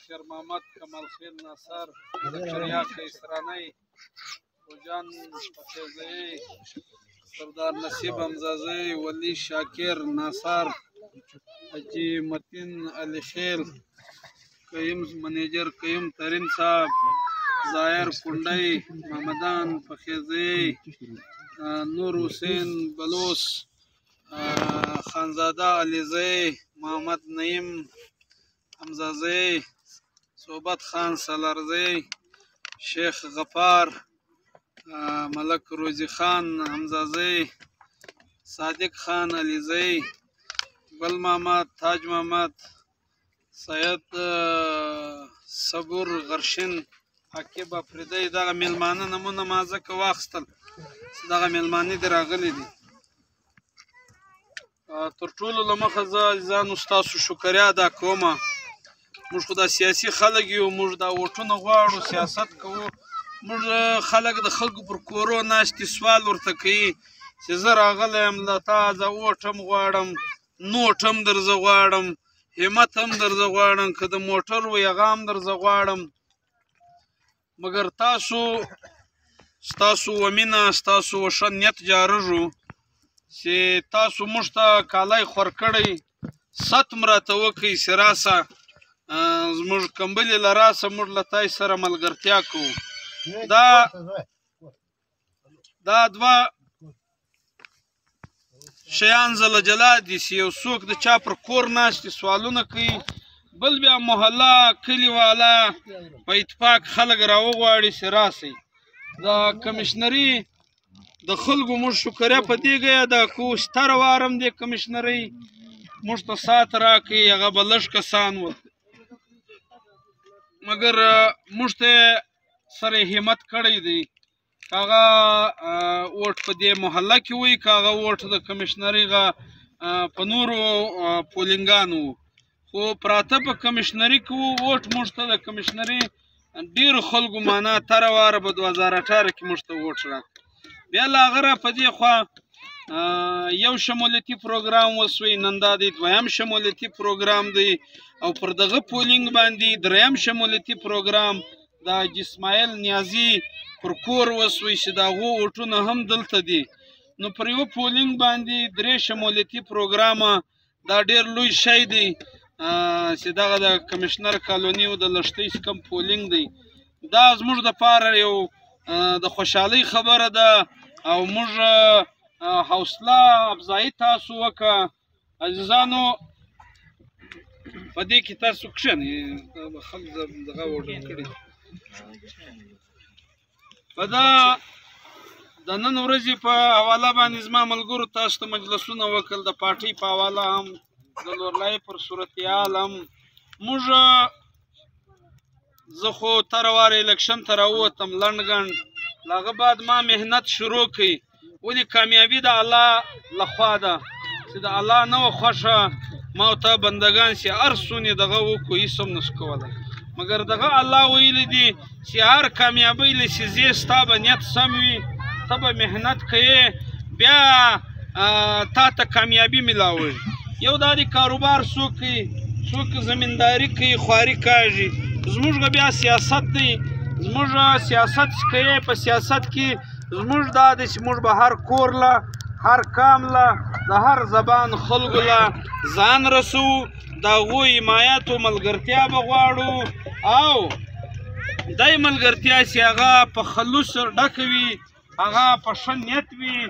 خیر محمد، کمال خیر ناصر، زکریا کیسرانی، خوجان پتیزی، سردار نصیب حمزازی، ولی شاکر ناصر، حجی متین علی خیل، قیم منیجر قیم ترین صاحب، ظاهر کنڈی، محمدان پخیزی، نور حسین بلوس، خانزاده علیزی، محمد نعیم حمزازی، صحبت خان سالارزی، شیخ غفار، ملک روزی خان حمزازی، صادق خان علیزی، گل محمد، تاج محمد، سید صبور غرشین، عقیب افریدی. دغه میلمانه نمونه ما ځکه واخیستل، دغه میلمانه دې راغلي دي. تر ټولو له مخه زه عزیزانو ستاسو شکریا ادا کوم. موږ خو دا سیاسي خلک یو، موږ دا ووټونه غواړو، سیاست کوو. موږ خلک د خلکو پر کورو ناستې سوال ورته کوي چې زه راغلی یم له تا زه ووټ هم غواړم، نوټ هم درځه غواړم، همت هم درځه غواړم، که د موټر وي هغه هم درځه غواړم. مګر ستاسو و مینه، ستاسو و ښه نیت جارږو چې تاسو موږ ته کالی خور کړی، ستم راته وکړئ چې راسه زموږ کمبلې له راسه موږ له تاسو سره ملګرتیا کوو. دا دوه شیان زله جلا دي چې یو څوک د چا پر کور ناست سوالونه کوي، بل بیا محله کلي والا په اتفاق خلک راوغواړي چې راسئ. د کمیشنري د خلکو موږ شکریا په دې ګیا ده کوو، ستره وارم دی کمیشنرۍ موږ ته سات راکوي، هغه به لږ کسان و، مګر موږ ته سره همت کړی دی. که هغه ووټ په دې محله کې وي، که هغه ووټ د کمیشنرۍ په نورو پولینګانو و، خو پراته په کمیشنري کې وو. ووټ موږ ته د کمیشنري ډېرو خلکو معنا تره واره په 2018 کې موږ ته ووټ راکړ. بیا له هغه را په دې خوا یو شمولیتي پروګرام وسوی، نن دا دی دویم شمولیتي پروګرام دی، او پر دغه پولینګ باندې دریم شمولیتي پروګرام د حاجي اسماعیل نیازي پر کور وسوی چې د هغو ووټونه هم دلته دي. نو پر یوه پولینګ باندې 3 شمولیتي پروګرامه دا ډېر لوی شی دی چې دغه د کمیشنر کالوني او د لښتۍ چې کوم پولینګ دی، دا زموږ دپاره یو د خوشحالۍ خبره ده. او موږ حوصله افزایي تاسو وکړه عزیزانو. په دې کې تاسو کښېنئ، خلک دغه وډر کړي. په دا د نن ورځې په حواله باندې زما ملګرو تاسو ته مجلسونه وکړل، د پارټۍ په حواله هم، د لورلای پر صورتحال هم. موږ زه خو تره واره الیکشن ته راووتم لنډ ګڼ، له هغه بعد ما محنت شروع کړي. ولې کامیابي د الله لخوا ده، چې د الله نه وه خوښه ما او ته بندګان چې هر څونه دغه وکړو هېڅ هم نشو کولی. مګر دغه الله ویلی دي چې هر کامیابۍ له سیزې ستا به نیت سم وي، ته به محنت کوې بیا تا ته کامیابي میلاوي. یو دا دی کاروبار څوک کوي، څوک زمینداري کوي، خواري کاږي. زموږ بیا سیاست دی، زموږ سیاست چې کوي، په سیاست کې زموږ دا دی چې موږ به هر کور له، هر کام له، د هر زبان خلکو له ځان رسوو، د هغوی حمایت او ملګرتیا به غواړو، او دای ملګرتیا چې هغه په خلوص ډکه وي، هغه په ښه نیت وي.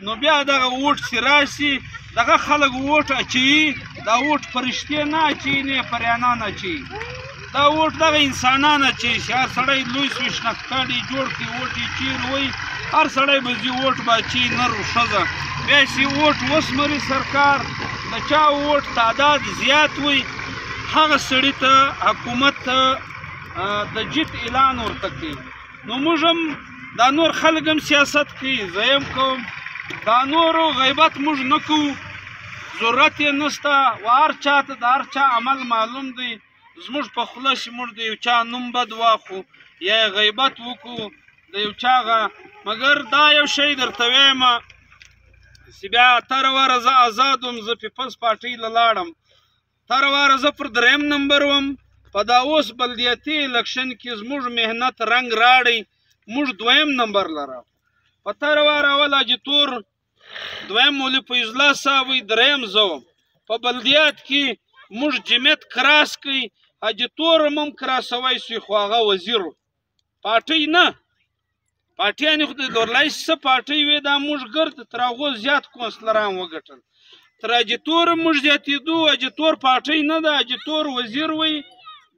نو بیا دغه ووټ چې راشي، دغه خلک ووټ اچوي، دا ووټ فرشتې نه اچوي، نه یې پریانان اچوي، دا ووټ دغه انسانان اچوي چې هر سړی لوی سوي شنکتاډ یې جوړ کړي، ووټ یې چیر وی، هر سړی به ځي ووټ به اچوي، نر و ښځه. بیا چې ووټ وسمري سرکار، د چا ووټ تعداد زیات وي، هغه سړي ته حکومت ته د جیت اعلان ورته کوي. نو موږ هم دا نور خلک هم سیاست کوي، زه هم کوم، دا نورو غیبت موږ نه کوو، ضرورت یې نشته. و هر چا ته د هر چا عمل معلوم دی. زموږ په خوله چې موږ د یو چا نوم بد واخلو یا یې غیبت وکړو د یو چا هغه، مګر دا یو شی درته ویمه چې بیا تره واره زه ازاد وم، زه پیپلز پارټۍ له لاړم، تر واره زه پر 3 نمبر وم. په دا اوس بلدیاتي الیکشن کې زموږ محنت رنګ راړی، موږ 2 نمبر لره. په تر واره اول اجتور 2 مولوي فیض الله صاحب وي، 3 زه وم. په بلدیات کې موږ جمعیت کراس کوي، اجتور هم کراسوی سوی، خو هغه وزیر پارټۍ نه، پارټیانې خو د لورلای څه پارټۍ وې، دا موږ ګرد تر هغو زیات کونسلران وګټل. تر اجتور موږ زیاتېدو، اجتور پارټۍ نه ده، اجتور وزیر وی،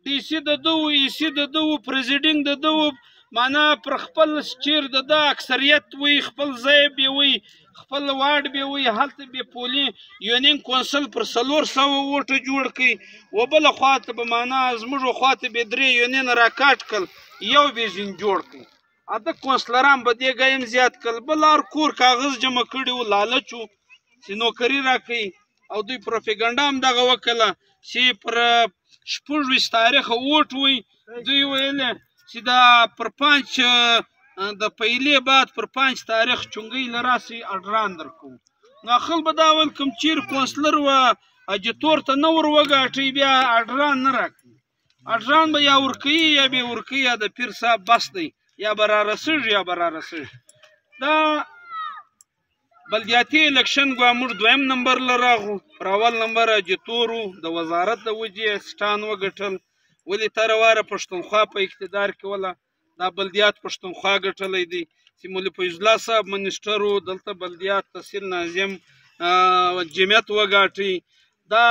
ډي سي د ده و، ای سي د ده و، پرزیډنټ د ده و، معنا پر خپل چیر د ده اکثریت وی، خپل ځای به وی، خپل واډ به وی، هلته به پولي یونین کونسل پر 400 ووټه جوړ کړي، و بله خواته به معنا زموږ خواته به 3 یونین راکاټ کړل، یو به ځین جوړ کړي. اته کونسلران به دې ګایم زیات کړل. بل هر کور کاغذ جمع کړي و، لالچ و چې نوکري راکوي، او دوی پروپیګنډا هم دغه وکړله چې پر 26 تاریخه ووټ وی. دوی ویلې چې دا پر 5 د پیلې بعد پر 5 تاریخ چونګۍ لراسي اډران درکو. نو خل به دا ویل کوم چیر کونسلر و اجتور ته نه ور وګاټي بیا اډران نه راکوي، اډران به یا ورکوي یا به ورکوي، یا د پیر صاحب بس دی، یا به را رسېږي یا به را رسېږي. دا بلدیاتي الیکشن ګوا موږ 2 نمبر لراغو، پر اول نمبر اجتور د وزارت د وجې سټان وګټل. ولې تر واره پښتونخوا په اقتدار کې وله، دا بلدیات پښتونخوا ګټلی دی چې مولوي فیض الله صاحب منیسټر و، دلته بلدیات تحصیل ناظم جمعیت وګاټي. دا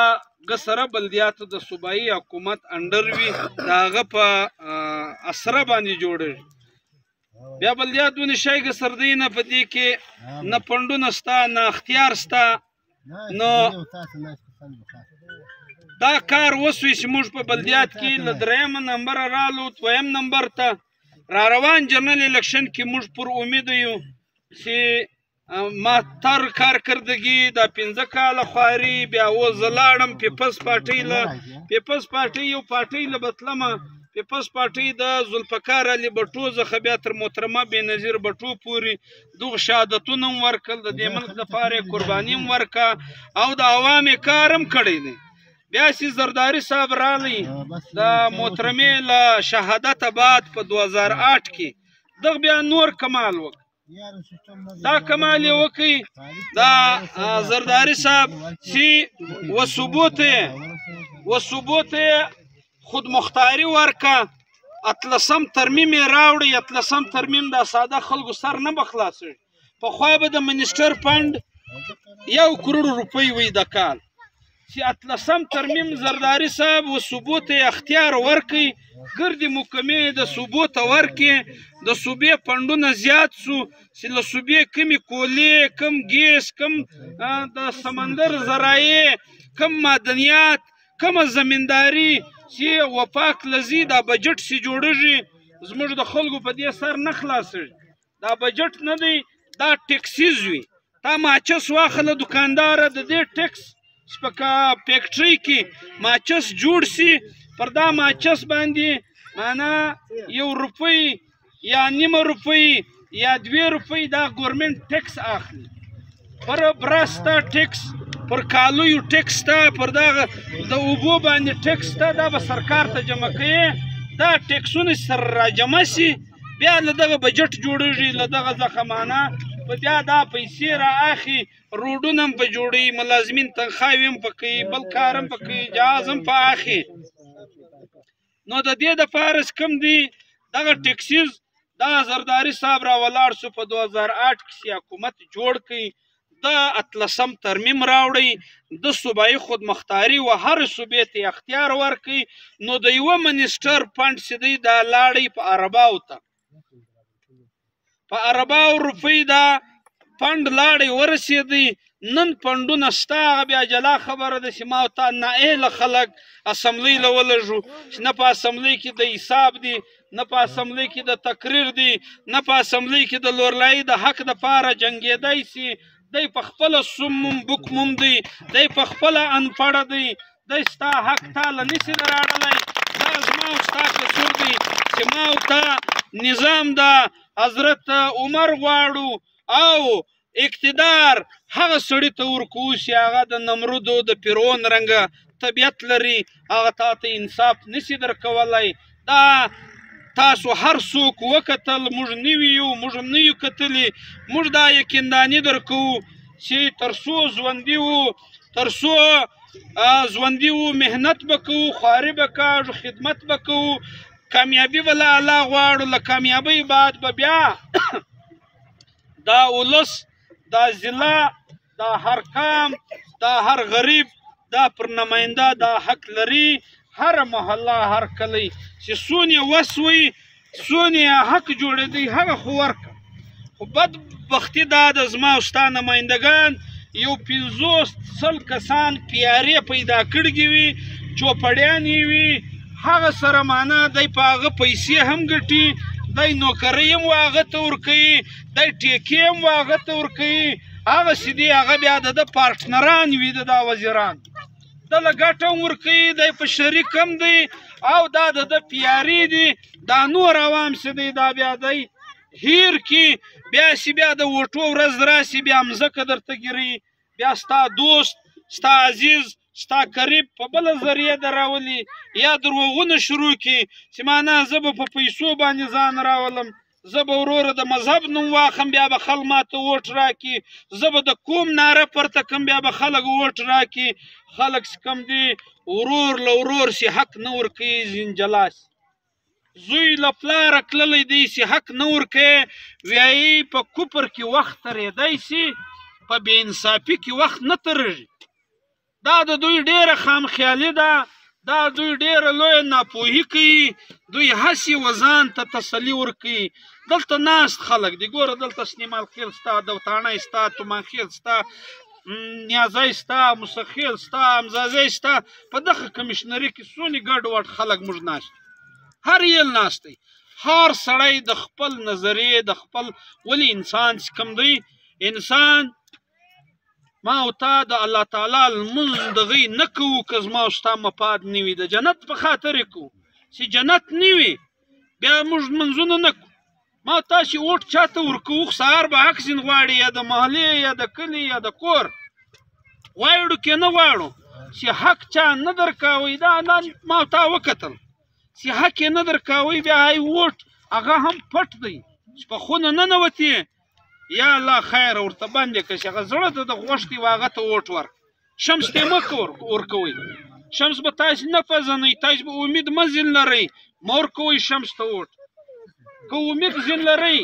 سره بلدیات د صوبایي حکومت انډر وي، د هغه په اسره باندې جوړېږي. بیا بلدیات ونې شی ګسر دی نه، په دې کې نه پنډونه سته نه اختیار سته. نو دا کار وسوی چې موږ په بلدیات کې له 3 نمبر رالو 2 نمبر ته را روان جنرال الیکشن کې موږ پر امید یو چې ما تر کارکردګي دا 15 کاله خواري. بیا اوس زه لاړم پیپلز پارټۍ له، پیپلز پارټۍ یو پارټۍ له بتلمه، پیپلز پارټۍ د ذوالفقار علي بټو څخه بیا تر محترمه بېنظیر بټو پورې دغه شهادتونه هم ورکړل، د دې ملک دپاره قرباني هم ورکړه، او د عوامې کار هم کړی دی. بیا چې زرداري صاحب رالی د محترمې له شهادت بعد په 2008 کې دغه بیا نور کمال وکړ. دا کمال یې وکړي دا زرداري صاحب چې وثبوت خود مختاري ورکه، 18 ترمیم یې راوړی. 18 ترمیم دا ساده خلکو سر نه به خلاصوي. پخوا به د منیسټر فنډ 1 کروڑ روپۍ وي د کال، چې 18 ترمیم زرداري صاحب و ثبوت اختیار ورکړي، ګردې محکمې د ثبوت ورکړي. د صوبې فنډونه زیات سو چې له صوبې کمې کولې، کم ګیس، کم د سمندر ذرایع، کم معدنیات، کمه زمینداري چې وفاق لذي دا بجټ چې جوړېږي، زموږ د خلکو په دې سر نه خلاصېږي. دا بجټ نه دی، دا ټیکسیز وي. تا ماچس واخله دکانداره، د دې ټیکس په فیکټرۍ کې ماچس جوړ سي، پر دا ماچس باندې معنا 1 روپۍ یا 1.5 روپۍ یا 2 روپۍ دا ګورمنټ ټیکس اخلي. پر برسته ټیکس، پر کالیو ټیکس ته، پر دغه د اوبو باندې ټیکس ته، دا به سرکار ته جمع کوي. دا ټیکسونه سره راجمع سي، بیا له دغه بجټ جوړېږي، له دغه څخه معنا بیا دا پیسې را اخلي، روډونه هم په جوړوي، ملازمین تنخواوې هم په کوي، بل کار هم په کوي، جهاز هم په اخلي. نو د دې دپاره کم دی دغه ټیکسیز دا زرداري صاحب را ولاړ سو، په 2008 کې حکومت جوړ کړي، د 18 ترمیم راوړی، د صوبایي خودمختاري و هر صوبې ته اختیار ورکړي. نو د یوه منیسټر فنډ چې دی دا لاړی په عرباو ته، په عرباو روپۍ دا فنډ لاړی ورسېدی. نن فنډونه شته، هغه بیا جلا خبره ده چې ما ورته نااهله خلک اسمبلۍ له ولږو، چې نه په اسمبلۍ کې د حساب دی، نه په اسمبلۍ کې د تقریر دی، نه په اسمبلۍ کې د لورلایي د حق دپاره جنګېدی سي. دی په خپله سمم بکمم دی، دی په خپله انپړه دی، دی ستا حق تاله نسي راړلی. دا زما او ستا قصور دی چې ما ورته نظام د حضرت عمر غواړو او اقتدار هغه سړي ته ورکوو چې هغه د نمرودو د فرعون رنګه طبیعت لري هغه تا ته انصاف نشي درکولی. دا تاسو هر څوک وکتل، موږ نوي یو، موږ نه یو کتلي. موږ دا یقینداني درکوو چې تر څو ژوندي وو، تر څو ژوندي وو، محنت به کوو، خواري به کاږو، خدمت به کوو. کامیابي به له الله غواړو. له کامیابۍ بعد به بیا دا ولس، دا ضلع، دا هر قام، دا هر غریب، دا پر نماینده دا حق لري. هر محله، هر کلی چې څونه وس وي، څونه حق جوړېدی، هغه خو ورکړه. خو بدبختي دا ده زما او ستا نمایندګان یو 50-100 کسان پیارې پیدا کړي وي، چوپړیان یې وي، هغه سره معنا دی په هغه پیسې هم ګټي، دی نوکرۍ هم هغه ته ورکوي، دی ټیکې هم هغه ته ورکوي. هغسې دي هغه بیا د ده پارټنران وي، د دا وزیران دله ګټه هم ورکوي، دی په شریک هم دی او دا د ده پیارې دي. دا نور عوام څه دی دا بیا دی هیر کي، بیا چې بیا د وټو ورځ راسي بیا مځکه درته ګیري، بیا ستا دوست، ستا عزیز، ستا قریب په بله ذریعه در راولي، یا دروغونه شروع کړي چې معنا زه به په پیسو باندې ځان راولم، زه به وروره د مذهب نوم واخلم بیا به خلک ماته ووټ راکړي، زه به د کوم ناره پورته کړم بیا به خلک ووټ راکړي. خلک چې کوم دي ورور له ورور چې حق نه ورکوي زنجلا سي، زوی له پلاره کللی دی چې حق نه ورکوي، وایي په کفر کې وخت تېرېدی سي، په بې انصافي کې وخت نه تېرېږي. دا د دوی ډېره خامخیالي ده، دا دوی ډېره لویه ناپوهي کوي. دوی هسې وځان ته تسلي ورکوي. دلته ناست خلک دي، ګوره دلته سلیمان خېل ستا، دوتاڼی ستا، تومان خېل ستا، نیازی ستا، موسی خېل ستا، امزازی ستا. په دغه کمیشنري کې څونه ګډوډ خلک موږ ناست، هر یل ناست دی. هر سړی د خپل نظریې، د خپل ولې انسان چې کوم دی، انسان ما او تا د الله تعالی لمونځ دغې نه کوو که زما او ستا مفاد نه وي، د جنت په خاطر یې کوو. چې جنت نه وي بیا موږ لمونځونه نه کوو. ما او تا چې ووټ چاته ورکوو، سهار به حق ځین غواړي، یا د محلې یا د کلي یا د کور، غواړو کې نه غواړو چې حق چا نه درکوئ. دا ما او تا وکتل چې حق یې نه درکوئ، بیا هی ووټ هغه هم پټ دی چې په خونه ننوتې، یا الله خیر ورته بندې کړه چې هغه زړه ته د غوښتي و هغه ته ووټ ورک. شمس ته یې مه ورکوئ، شمس به تاسې نه پېژنئ، تاسې به امید مه ځین لرئ، مه ورکوئ شمس ته ووټ. که امید ځین لرئ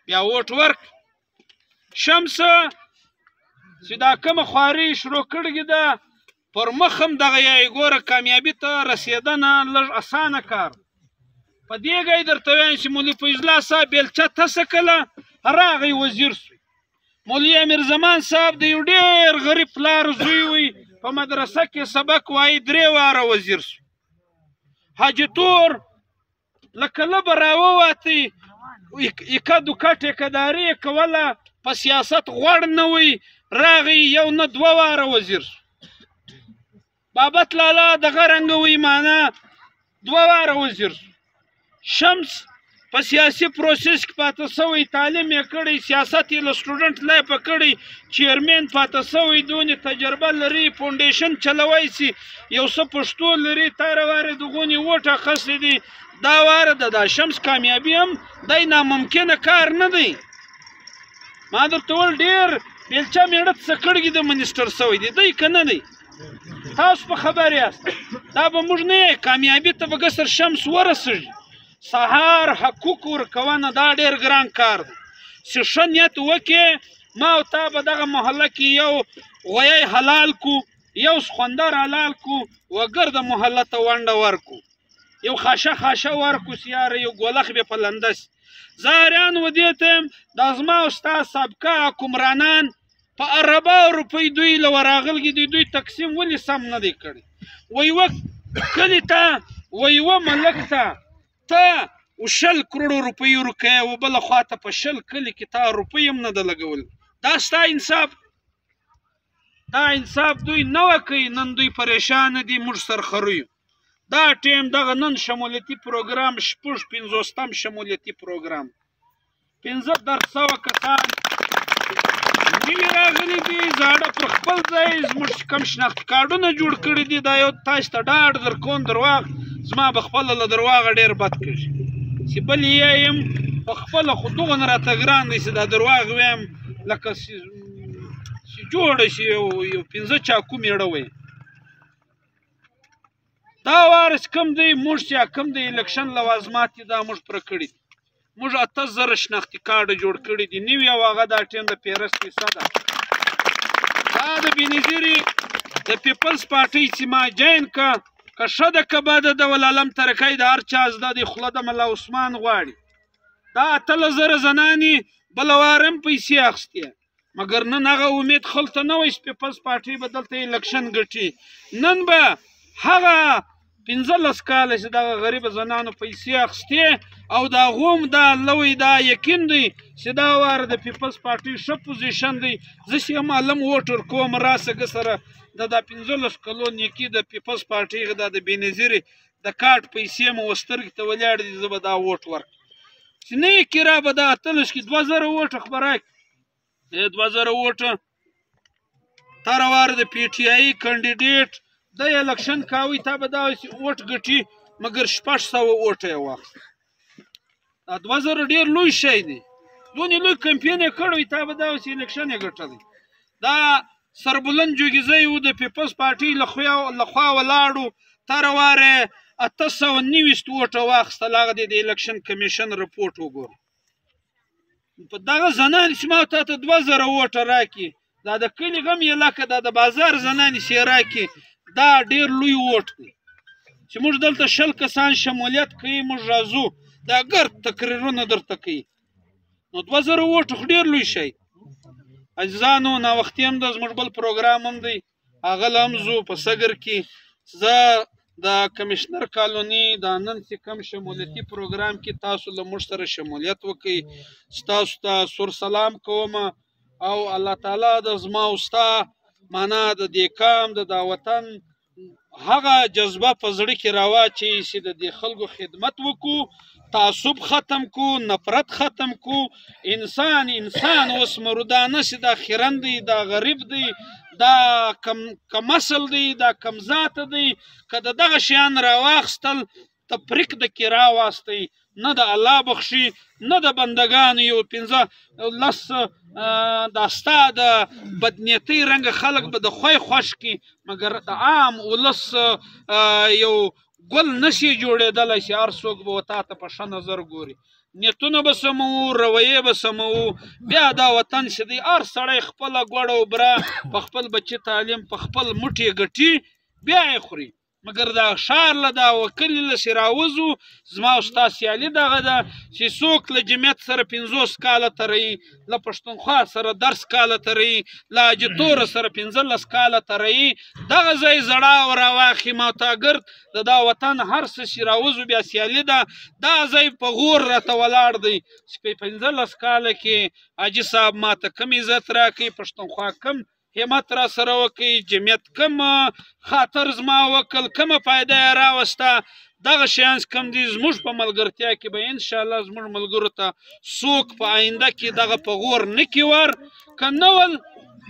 بیا ووټ ورک. شمسه چې دا کومه خواري شروع کړې ده پر مخ هم دغه یې ګوره کامیابي ته رسېدنه لږ اسانه کار. په دې ګای درته وایم چې مولوي فیض الله صاحب بیلچه تسه کله راغی وزیر سوی. مولوي امیر زمان صاحب د یو ډېر غریب پلار زوی وي، په مدرسه کې سبق وایي، 3 واره وزیر سوی. حاجي تور له کلبه راووتی، یکه دوکه ټیکهداري یې کوله، په سیاست غوړ نه وي، راغی 1 نه 2 واره وزیر سو. بابت لالا دغه رنګه وي، معنا 2 واره وزیر سو. شمس په سیاسي پروسس کې پاته سوی، تعلیم یې کړی، سیاست یې له سټوډنټ لایفه کړی، چیرمین پاته سوی، دونې تجربه لري، فونډیشن چلوی سي، یو څه پښتو لري، تاره واره دغونې ووټ اخیستی دی. دا واره د دا شمس کامیابي هم دی ناممکنه کار نه دی. ما درته وویل ډېر بیلچه مېړه څه کړي د منیسټر سوی دی، دی که نه دی؟ تاسو په خبر یاست. دا به موږ نه یې، کامیابي ته به ګسر شمس ورسېږي. سهار حقوق ورکونه دا ډېر ګران کار دی. چې ښه نیت وکړې، ما او تا به دغه محله کې یو غویی حلال کو، یو سخوندر حلال کو، وګرده محله ته ونډه ورکو، یو خاشه ورکو سیاره، یو ګولخ به په لنده سي. زه حیران و دې ته یم دا زما او ستا سابقه حکمرانان په اربه روپۍ دوی له ورغلګي دي، دوی تقسیم ولې سم نه دی کړی. و یوه کلي ته و یوه ملک ته ته 100 کروړو روپۍ ورکوې، و بله خوا ته په 100 کلي کې تا روپۍ هم نه ده لګول. دا ستا انصاف؟ دا انصاف دوی نه وکوي. نن دوی پریشانه دي، موږ سرخرو. دا ټیم دغه نن شمولیتي پروګرام 50 شمولیتي پروګرام 1500 کسان نوي راغلي دي زاړه پر خپل ځای زموږ کوم شناخت کارډونه جوړ کړي دي دا یو تاسو ته ډاډ درکوم درواغ زما به خپله له درواغه ډېر بد کېږي چې بل یې یم په خپله خو دغونه راته ګران دی چې دا درواغ ویم لکه چې جوړه شي یو 15 چاکو مېړه وی دا وارث کم دی موږ چې کم د الیکشن لوازمات دي دا موږ پوره کړي دي موږ 8000 شناختي کارډ جوړ کړي دي نوي او هغه دا ټیم د پیرس کیسه ده دا د بېنظیرې د پیپلز پارټۍ چې ما جین که ښه ده که بده ده ولعلم ترکی د هر چا زده دی خوله د ملا عثمان غواړي دا 8000 زنانې بله وار هم پیسې اخیستې مګر نن هغه امید خلته نه وای چې پیپلز پارټۍ به دلته الیکشن ګټي نن به هغه 15 کاله چې دغه غریبه زنانو پیسې اخیستې او د هغو هم دا لوی دا یقین دی چې دا وار د پیپلز پارټۍ ښه پوزیشن دی زه چې هم عالم ووټر کوم راسه سره دا 15 کلو نیکي د پیپلز پارټۍ دا د بېنظیرې د کارت پیسې مو سترګې ته ولاړې دي زه به دا ووټ ورکړم چې نه یې کرا به دا اتلس کې 2000 ووټه خو به راکړي 2000 ووټه تر وار د پی ټي آی کاندیډیټ د الیکشن کاوي تا به دا ووټ ګټي مګر 600 ووټه یې واخیست دا 2000 ډېر لوی شی دی دونې لوی کمپین یې کړی تا به دا اوس الیکشن یې ګټلی دا سربلند جوګیزی و د پیپلز پارټۍ لخوا ولاړو تر واره 890 ووټه واخیستل هغه د الیکشن کمیشن رپورټ وګوره په دغه زنانې چې ما تا ته 2000 ووټه راکړي دا د کلي غم یې لکه دا د بازار زنانې چې یې راکړي دا ډېر لوی ووټ دی چې موږ دلته 100 کسان شمولیت کوي موږ راځو دا ګرد تقریرونه درته کوي نو 2000 ووټه خو ډېر لوی شی عزیزانو ناوختي هم ده زموږ بل پروګرام هم دی هغه له هم ځو په سګر کې زه د کمیشنر کالوني دا نن چې کوم شمولیتي پروګرام کې تاسو له موږ سره شمولیت وکړئ ستاسو ته سور سلام کوم او الله تعالی د زما او ستا معنا د دې کام د دا وطن هغه جذبه په زړه کې راواچوي چې د دې خلکو خدمت وکړو تعصب ختم کو نفرت ختم کو انسان وسمرو دا نه چې دا خیرن دی دا غریب دی دا کم اصل دی دا کم ذات دی که د دغه شیان راواخیستل تفریق د کې راواستئ نه د الله بخشي نه د بندګانو یو 15 دا ستا د بدنیتۍ رنګه خلک به د خوی خوښ کړي مګر د عام ولس یو ګل نشي جوړېدلی چې هر څوک به تا ته په ښه نظر ګوري نیتونه به سموو رویې به سموو بیا دا وطن چې دی هر سړی خپله ګوړه او بره په خپل بچي تعلیم په خپل موټ یې ګټي بیا یې خوري مګر دا ښار له دا کلي له چې راوځو زما او ستا سیالي دغه ده چې څوک له جمعیت سره 50 کاله تېروي له پښتونخوا سره 10 کاله تېروي له حاجتوره سره 15 کاله تېروي دغه ځای زړه او راواخلي ماتاګرد د دا وطن هر څه چې راوځو بیا سیالي ده دا ځای په غور راته ولاړ دی چې په 15 کاله کې حاجي صاحب ماته کم عزت راکوي پښتونخوا کم همت را سره وکړي جمعیت کم خاطر زما وکړ کومه فایده یې راوسته دغه شیان کم دي زموږ په ملګرتیا کې به انشاءالله زموږ ملګرو ته څوک په آینده کې دغه په غور نه کړي ور که نه ول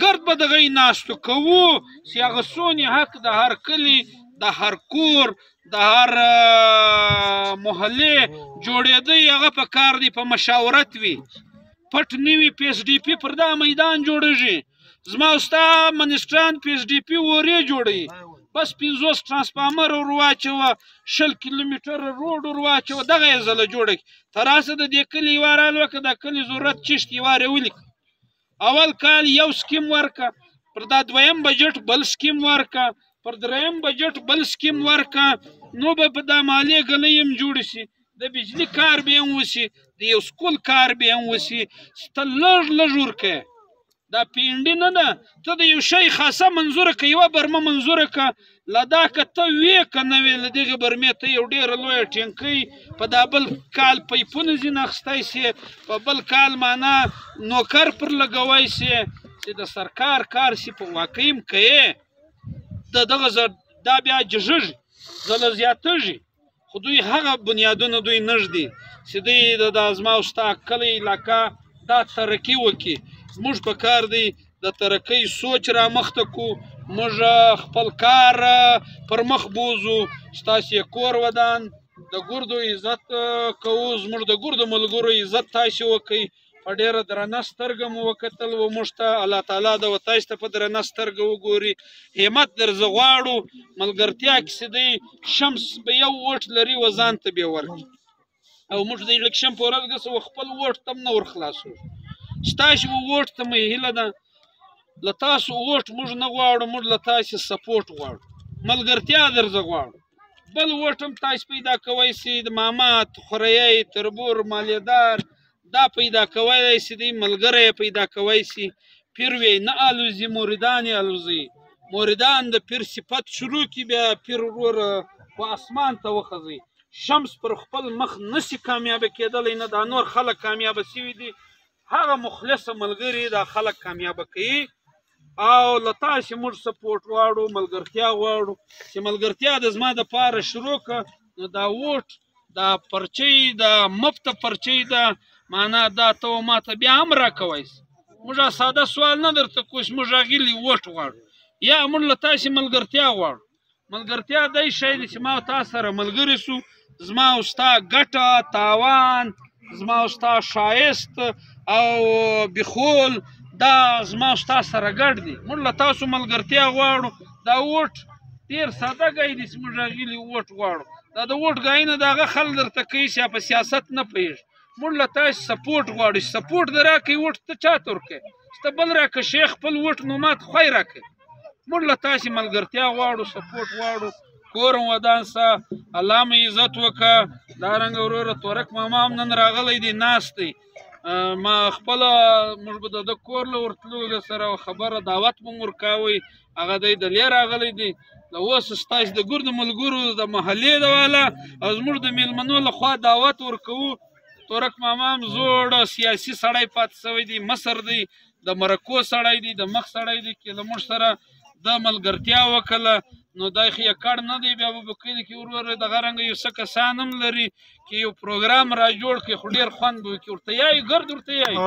ګرد به دغه یې ناستو کوو چې هغه څونه حق د هر کلي د هر کور د هر محلې جوړېدی هغه په کار دی په مشاورت وي پټ نه وي پی ایس ډي پي پر دا میدان جوړېږي زما او ستا منسټران پی ایس ډي پي ورې جوړوي بس 50 ترانسفارمر ور واچوه 20 کیلومتره روډ ور واچوه دغه یې ځله جوړه کړي تر اوسه د دې کلي یوه رالوه که د کلي ضرورت چشت یوه یې ولیکه اول کال یو سکیم ورکه پر دا دویم بجټ بل سکیم ورکه پر دریم بجټ بل سکیم ورکه نو به په دا مالیې ګلۍ هم جوړې شي د بجلي کار به هم وشي د یو سکول کار به هم وشي ته لږ ورکوې دا پینډي نه ده ته د یو شی خاصه منظوره که یوه برمه منظوره که له دا که ته وې که نه وې له دغې برمې ته یو ډېره لویه ټینکۍ په دا بل کال پیپونه ځینې اخیستی سي په بل کال معنا نوکر پر لګوی سي چې د سرکار کار سي په واقعي م کوې د دغه دا بیا جږږي ځله زیاتېږي خو دوی هغه بنیادونه دوی نه ږدي چې دوی د زما او ستا کلی علاقه دا ترقي وکړي زموږ په کار دی د ترقۍ سوچ را مخته کو موږ خپل کار پر مخ بوزو ستاسې کور ودان د ګردو عزت کوو زموږ د ګردو ملګرو عزت تاسې وکئ په ډېره درنه سترګه مو وکتل و موږ ته الله تعالی د تاسې ته په درنه سترګه وګوري همت درځه غواړو ملګرتیا کښې دی شمس به یو ووټ لري و ځان ته بې ورکړي او موږ د الیکشن په ورځ ګسو خپل ووټ ته هم نه ورخلاصو ستاسې ووټ ته مې هیله ده له تاسو ووټ موږ نه غواړو موږ له تاسې سپورټ غواړو ملګرتیا درځه غواړو بل ووټ هم تاسې پیدا کوی سي د ماما خوريی تربور مالیدار دا پیدا کوی سي دی ملګری پیدا کوی سي پیر وی نه الوزي مریدان یې الوزي مریدان د پیر صفت شروع کی بیا پیر ورور په اسمان ته وخځي شمس پر خپل مخ نسی کامیابه کېدلی نه دا نور خلک کامیابه سوي دي هغه مخلصه ملګري دا خلک کامیابه کوي او له تاسې موږ سپورټ غواړو ملګرتیا غواړو چې ملګرتیا د زما دپاره شروع کړه نو دا ووټ دا پرچۍ دا مفته پرچۍ ده معنا دا ته ما ته بیا هم راکوی سي موږ ساده سوال نه درته کوو چې موږ هغې ووټ غواړو یا موږ له تاسې ملګرتیا غواړو ملګرتیا دی شی دی چې ما او تا سره ملګري سو زما او ستا ګټه تاوان زما او ستا ښایست او بخول دا زما او ستا سره ګډ دي موږ له تاسو ملګرتیا غواړو دا ووټ ډېر ساده ګی دی چې موږ هغې ووټ غواړو دا د ووټ ګایي نه د هغه خل درته کوي چې په سیاست نه پوهېږي موږ له تاسې سپورټ غواړو چې سپورټ د راکوي ووټ ته چا ته ورکوي چې ته بل راکړه شیخ خپل ووټ نو ما ته خوی راکوي موږ له تاسې ملګرتیا غواړو سپورټ غواړو کور ودان سه الله مې عزت وکړه دارنګه وروره تورک ماما هم نن راغلی دی ناست دی ما خپله موږ به د ده کور له ورتلو د سره خبره دعوت به مو ورکوئ هغه دی د لې راغلی دی د اوس ستاسې د ګردو ملګرو د محلې د والا او زموږ د میلمنو لخوا دعوت ورکوو تورک ماما هم زوړ سیاسي سړی پاتې سوی دی مصر دی د مرکو سړی دی د مخ سړی دی چې له موږ سره د ملګرتیا وکړه نو دا خو یې کار نه دی بیا به په کلي کې ورور دغه رنګه یو څه کسان هم لري چې یو پروګرام را جوړ کړي خو ډېر خوند به وکړي ورته یایي ګرد ورته یایي